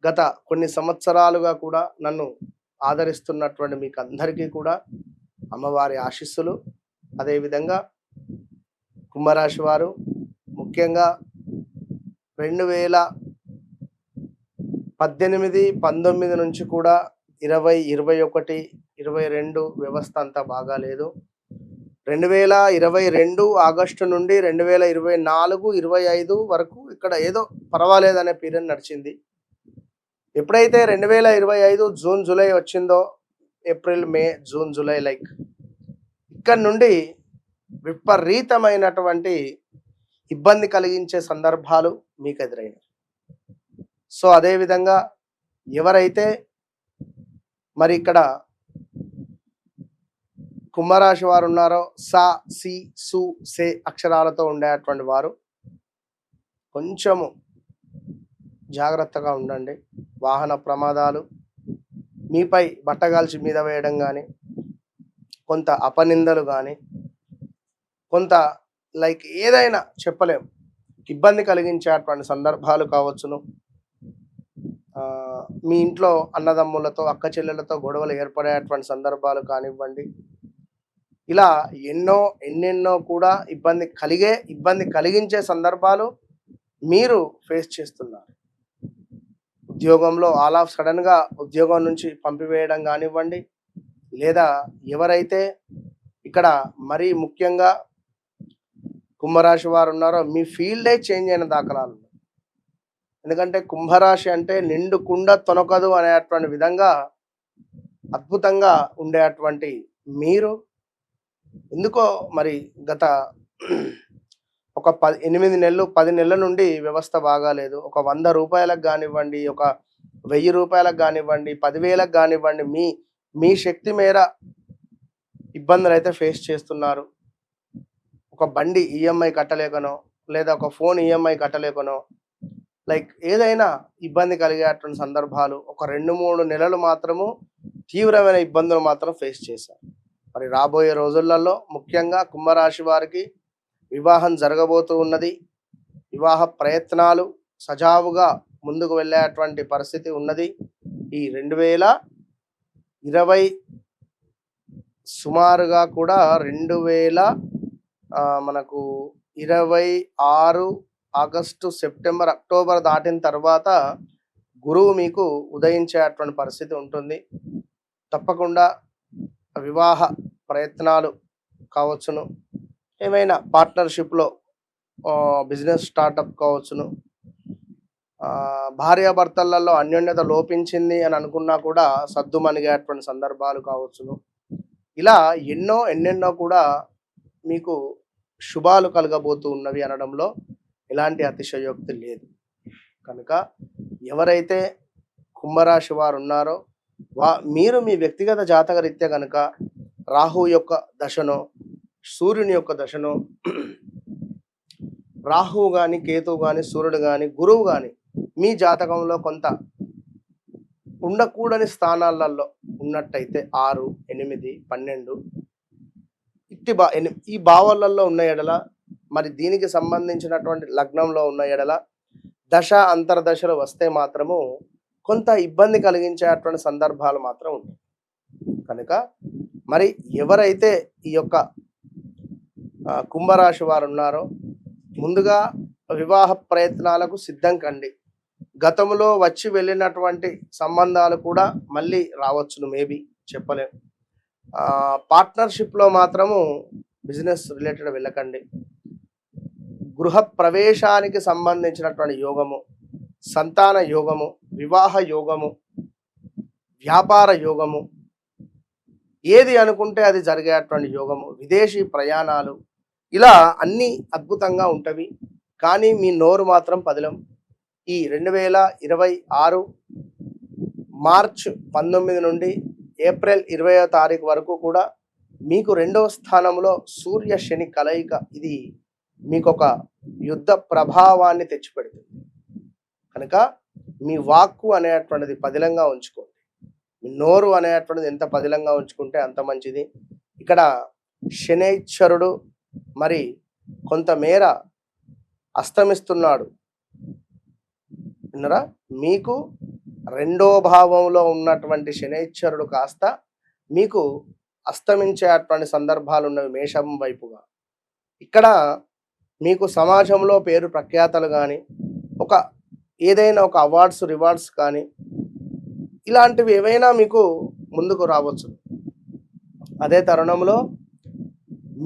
గత కొన్ని సంవత్సరాలుగా కూడా నన్ను ఆదరిస్తున్నటువంటి మీకు అందరికీ కూడా అమ్మవారి ఆశీస్సులు. అదేవిధంగా కుంభరాశి వారు ముఖ్యంగా 2018, 19 నుంచి కూడా 20, 21, 22 వ్యవస్థ అంతా బాగాలేదు. 2022 ఆగస్టు నుండి 2024, 25 వరకు ఇక్కడ ఏదో పర్వాలేదనే పీరియడ్ నడిచింది. ఎప్పుడైతే 2025 జూన్, జూలై వచ్చిందో, ఏప్రిల్, మే, జూన్, జూలై ఇక్కడ నుండి విపరీతమైనటువంటి ఇబ్బంది కలిగించే సందర్భాలు మీకు ఎదురైనవి. సో అదేవిధంగా ఎవరైతే మరి ఇక్కడ కుంభరాశి వారు ఉన్నారో సా, సి, సు, సే అక్షరాలతో ఉండేటువంటి వారు కొంచెము జాగ్రత్తగా ఉండండి. వాహన ప్రమాదాలు, మీపై బట్టగాల్చి మీద వేయడం కానీ, కొంత అపనిందలు కానీ, కొంత ఏదైనా చెప్పలేం ఇబ్బంది కలిగించేటువంటి సందర్భాలు కావచ్చును. మీ ఇంట్లో అన్నదమ్ములతో, అక్క చెల్లెలతో గొడవలు ఏర్పడేటువంటి సందర్భాలు కానివ్వండి. ఇలా ఎన్నెన్నో కూడా ఇబ్బంది కలిగించే సందర్భాలు మీరు ఫేస్ చేస్తున్నారు. ఉద్యోగంలో ఆల్ ఆఫ్ సడన్గా ఉద్యోగం నుంచి పంపివేయడం కానివ్వండి, లేదా ఎవరైతే ఇక్కడ మరీ ముఖ్యంగా కుంభరాశి వారు ఉన్నారో మీ ఫీల్డే చేంజ్ అయిన దాఖలాలు. ఎందుకంటే కుంభరాశి అంటే నిండు కుండ తొనకదు అనేటువంటి విధంగా అద్భుతంగా ఉండేటువంటి మీరు ఎందుకో మరి గత ఒక 8 నెలలు 10 నెలల నుండి వ్యవస్థ బాగాలేదు. ఒక 100 రూపాయలకు కానివ్వండి, ఒక 1000 రూపాయలకు కానివ్వండి, 10,000కు కానివ్వండి, మీ శక్తి మేర ఇబ్బందులు అయితే ఫేస్ చేస్తున్నారు. ఒక బండి ఈఎంఐ కట్టలేకనో, లేదా ఒక ఫోన్ ఈఎంఐ కట్టలేకనో, ఏదైనా ఇబ్బంది కలిగేటువంటి సందర్భాలు ఒక 2-3 నెలలు మాత్రము తీవ్రమైన ఇబ్బందులు మాత్రం ఫేస్ చేశారు. మరి రాబోయే రోజులలో ముఖ్యంగా కుంభరాశి వారికి వివాహం జరగబోతూ ఉన్నది. వివాహ ప్రయత్నాలు సజావుగా ముందుకు వెళ్ళేటువంటి పరిస్థితి ఉన్నది. ఈ 2020 సుమారుగా కూడా 2026 ఆగస్టు, సెప్టెంబర్, అక్టోబర్ దాటిన తర్వాత గురువు మీకు ఉదయించేటువంటి పరిస్థితి ఉంటుంది. తప్పకుండా వివాహ ప్రయత్నాలు కావచ్చును, ఏమైనా పార్ట్నర్షిప్లో బిజినెస్ స్టార్టప్ కావచ్చును, భార్యాభర్తలలో అన్యోన్యత లోపించింది అని అనుకున్నా కూడా సద్దుమణిగేటువంటి సందర్భాలు కావచ్చును. ఇలా ఎన్నెన్నో కూడా మీకు శుభాలు కలగబోతూ ఉన్నవి అనడంలో ఎలాంటి అతిశయోక్తి లేదు. కనుక ఎవరైతే కుంభరాశి వారు ఉన్నారో మీరు మీ వ్యక్తిగత జాతక రీత్యా కనుక రాహు యొక్క దశనో, సూర్యుని యొక్క దశనో, రాహువు కానీ, కేతువు కానీ, సూర్యుడు కానీ, గురువు కానీ మీ జాతకంలో కొంత ఉండకూడని స్థానాలలో ఉన్నట్టయితే 6, 8, 12 ఈ భావాలలో ఉన్న ఎడల, మరి దీనికి సంబంధించినటువంటి లగ్నంలో ఉన్న ఎడల దశ అంతర్దశలు వస్తే మాత్రము కొంత ఇబ్బంది కలిగించేటువంటి సందర్భాలు మాత్రం ఉంటాయి. కనుక మరి ఎవరైతే ఈ యొక్క కుంభరాశి వారు ఉన్నారో ముందుగా వివాహ ప్రయత్నాలకు సిద్ధం కండి. గతంలో వచ్చి వెళ్ళినటువంటి సంబంధాలు కూడా మళ్ళీ రావచ్చును, మేబీ చెప్పలేము. పార్ట్నర్షిప్లో మాత్రము బిజినెస్ రిలేటెడ్ వెళ్ళకండి. గృహ ప్రవేశానికి సంబంధించినటువంటి యోగము, సంతాన యోగము, వివాహ యోగము, వ్యాపార యోగము, ఏది అనుకుంటే అది జరిగేటువంటి యోగము, విదేశీ ప్రయాణాలు, ఇలా అన్నీ అద్భుతంగా ఉంటవి. కానీ మీ నోరు మాత్రం పదిలం. ఈ 2026 మార్చ్ 19 నుండి ఏప్రిల్ 20వ తారీఖు వరకు కూడా మీకు 2వ స్థానంలో సూర్య శని కలయిక, ఇది మీకు ఒక యుద్ధ ప్రభావాన్ని తెచ్చిపెడుతుంది. కనుక మీ వాక్కు అనేటువంటిది పదిలంగా ఉంచుకోండి. మీ నోరు అనేటువంటిది ఎంత పదిలంగా ఉంచుకుంటే అంత మంచిది. ఇక్కడ శనైశ్వరుడు మరి కొంతమేర అస్తమిస్తున్నాడు. విన్నరా? మీకు రెండో భావంలో ఉన్నటువంటి శనైశ్వరుడు కాస్త మీకు అస్తమించేటువంటి సందర్భాలు ఉన్నవి మేషం వైపుగా. ఇక్కడ మీకు సమాజంలో పేరు ప్రఖ్యాతలు కానీ, ఒక ఏదైనా ఒక అవార్డ్స్ రివార్డ్స్ కానీ ఇలాంటివి ఏవైనా మీకు ముందుకు రావచ్చు. అదే తరుణంలో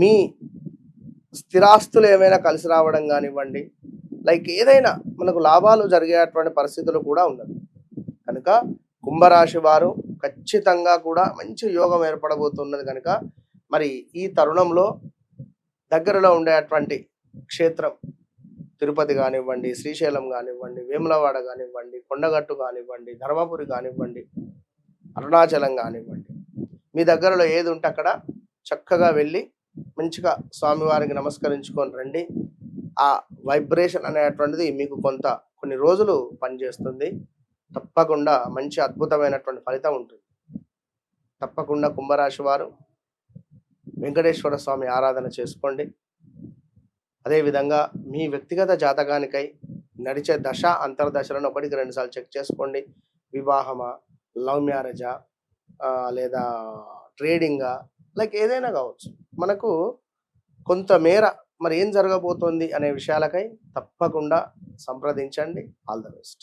మీ స్థిరాస్తులు ఏమైనా కలిసి రావడం కానివ్వండి, లైక్ ఏదైనా మనకు లాభాలు జరిగేటువంటి పరిస్థితులు కూడా ఉన్నది. కనుక కుంభరాశి వారు ఖచ్చితంగా కూడా మంచి యోగం ఏర్పడబోతున్నది. కనుక మరి ఈ తరుణంలో దగ్గరలో ఉండేటువంటి క్షేత్రం తిరుపతి కానివ్వండి, శ్రీశైలం కానివ్వండి, వేములవాడ కానివ్వండి, కొండగట్టు కానివ్వండి, ధర్మపురి కానివ్వండి, అరుణాచలం కానివ్వండి, మీ దగ్గరలో ఏది ఉంటే అక్కడ చక్కగా వెళ్ళి మంచిగా స్వామివారికి నమస్కరించుకొని రండి. ఆ వైబ్రేషన్ అనేటువంటిది మీకు కొన్ని రోజులు పనిచేస్తుంది. తప్పకుండా మంచి అద్భుతమైనటువంటి ఫలితం ఉంటుంది. తప్పకుండా కుంభరాశి వారు వెంకటేశ్వర స్వామి ఆరాధన చేసుకోండి. అదేవిధంగా మీ వ్యక్తిగత జాతకానికై నడిచే దశ అంతర్దశలను 1-2 సార్లు చెక్ చేసుకోండి. వివాహమా, లవ్ మ్యారేజా, లేదా ట్రేడింగా, లైక్ ఏదైనా కావచ్చు. మనకు కొంతమేర మరి ఏం జరగబోతోంది అనే విషయాలకై తప్పకుండా సంప్రదించండి. All the best.